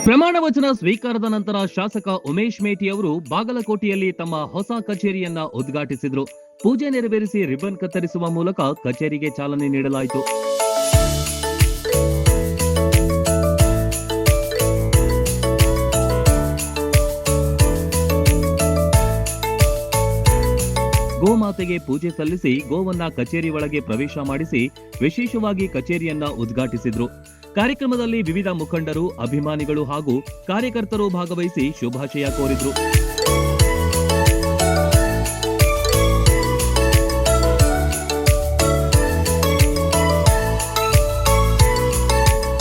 ಪ್ರಮಾಣ ವಚನ ಸ್ವೀಕಾರದ ನಂತರ ಶಾಸಕ ಉಮೇಶ್ ಮೇಟಿ ಅವರು ಬಾಗಲಕೋಟೆಯಲ್ಲಿ ತಮ್ಮ ಹೊಸ ಕಚೇರಿಯನ್ನ ಉದ್ಘಾಟಿಸಿದರು. ಪೂಜೆ ನೆರವೇರಿಸಿ ರಿಬ್ಬನ್ ಕತ್ತರಿಸುವ ಮೂಲಕ ಕಚೇರಿಗೆ ಚಾಲನೆ ನೀಡಲಾಯಿತು. ಗೋಮಾತೆಗೆ ಪೂಜೆ ಸಲ್ಲಿಸಿ ಗೋವನ್ನ ಕಚೇರಿ ಒಳಗೆ ಪ್ರವೇಶ ಮಾಡಿಸಿ ವಿಶೇಷವಾಗಿ ಕಚೇರಿಯನ್ನ ಉದ್ಘಾಟಿಸಿದ್ರು. ಕಾರ್ಯಕ್ರಮದಲ್ಲಿ ವಿವಿಧ ಮುಖಂಡರು, ಅಭಿಮಾನಿಗಳು ಹಾಗೂ ಕಾರ್ಯಕರ್ತರು ಭಾಗವಹಿಸಿ ಶುಭಾಶಯ ಕೋರಿದ್ರು.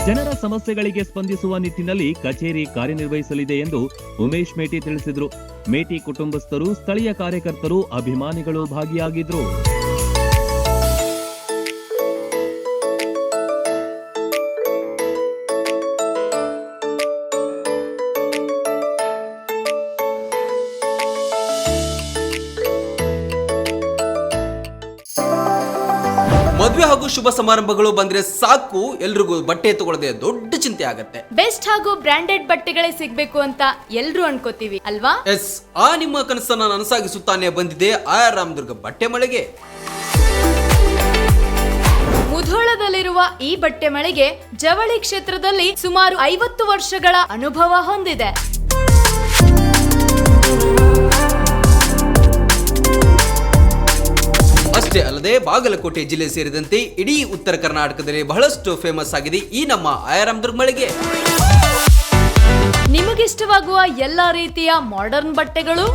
ಜನರ ಸಮಸ್ಯೆಗಳಿಗೆ ಸ್ಪಂದಿಸುವ ನಿಟ್ಟಿನಲ್ಲಿ ಕಚೇರಿ ಕಾರ್ಯನಿರ್ವಹಿಸಲಿದೆ ಎಂದು ಉಮೇಶ್ ಮೇಟಿ ತಿಳಿಸಿದರು. ಮೇಟಿ ಕುಟುಂಬಸ್ಥರು, ಸ್ಥಳೀಯ ಕಾರ್ಯಕರ್ತರು, ಅಭಿಮಾನಿಗಳು ಭಾಗಿಯಾಗಿದ್ರು. ಮದುವೆ ಹಾಗೂ ಶುಭ ಸಮಾರಂಭಗಳು ಬಂದ್ರೆ ಸಾಕು, ಎಲ್ರಿಗೂ ಬಟ್ಟೆ ತಗೊಳ್ಳದೆ ದೊಡ್ಡ ಚಿಂತೆ ಆಗತ್ತೆ. ಬೆಸ್ಟ್ ಹಾಗೂ ಬ್ರಾಂಡೆಡ್ ಬಟ್ಟೆಗಳೇ ಸಿಗ್ಬೇಕು ಅಂತ ಎಲ್ರು ಅನ್ಕೋತೀವಿ ಅಲ್ವಾ? ಎಸ್, ಆ ನಿಮ್ಮ ಕನಸನ್ನ ನನಸಾಗಿಸುತ್ತಾನೆ ಬಂದಿದೆ ಆರ್ ರಾಮದುರ್ಗ ಬಟ್ಟೆ ಮಳೆಗೆ. ಮುಧೋಳದಲ್ಲಿರುವ ಈ ಬಟ್ಟೆ ಮಳಿಗೆ ಜವಳಿ ಕ್ಷೇತ್ರದಲ್ಲಿ ಸುಮಾರು 50 ವರ್ಷಗಳ ಅನುಭವ ಹೊಂದಿದೆ. ಅಷ್ಟೇ ಅಲ್ಲದೆ ಬಾಗಲಕೋಟೆ ಜಿಲ್ಲೆ ಸೇರಿದಂತೆ ಇಡೀ ಉತ್ತರ ಕರ್ನಾಟಕದಲ್ಲಿ ಬಹಳಷ್ಟು ಫೇಮಸ್ ಆಗಿದೆ ಈ ನಮ್ಮ ಆರ್ ರಾಮದುರ್ಗ ಮಳಿಗೆ. ನಿಮಗಿಷ್ಟವಾಗುವ ಎಲ್ಲಾ ರೀತಿಯ ಮಾಡರ್ನ್ ಬಟ್ಟೆಗಳು,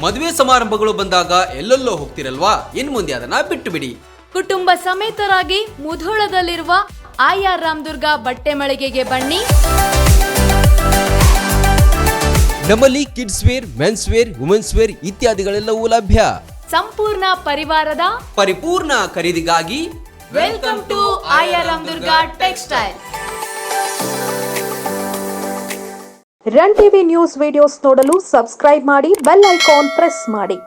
ಮದುವೆ ಸಮಾರಂಭಗಳು ಬಂದಾಗ ಎಲ್ಲೆಲ್ಲೋ ಹೋಗ್ತಿರಲ್ವಾ, ಇನ್ ಮುಂದೆ ಅದನ್ನ ಬಿಟ್ಟು ಬಿಡಿ. ಕುಟುಂಬ ಸಮೇತರಾಗಿ ಮುಧೋಳದಲ್ಲಿರುವ ಆರ್ ರಾಮದುರ್ಗ ಬಟ್ಟೆ ಮಳಿಗೆಗೆ ಬನ್ನಿ. ನಮ್ಮಲ್ಲಿ kids wear, men's wear, women's wear ಇತ್ಯಾದಿಗಳೆಲ್ಲವೂ ಲಭ್ಯ. ಸಂಪೂರ್ಣ ಪರಿವಾರದ ಪರಿಪೂರ್ಣ ಖರೀದಿಗಾಗಿ welcome to R Ramadurga textile. Run TV news videos ನೋಡಲು ಸಬ್ಸ್ಕ್ರೈಬ್ ಮಾಡಿ, ಬೆಲ್ ಐಕಾನ್ ಪ್ರೆಸ್ ಮಾಡಿ.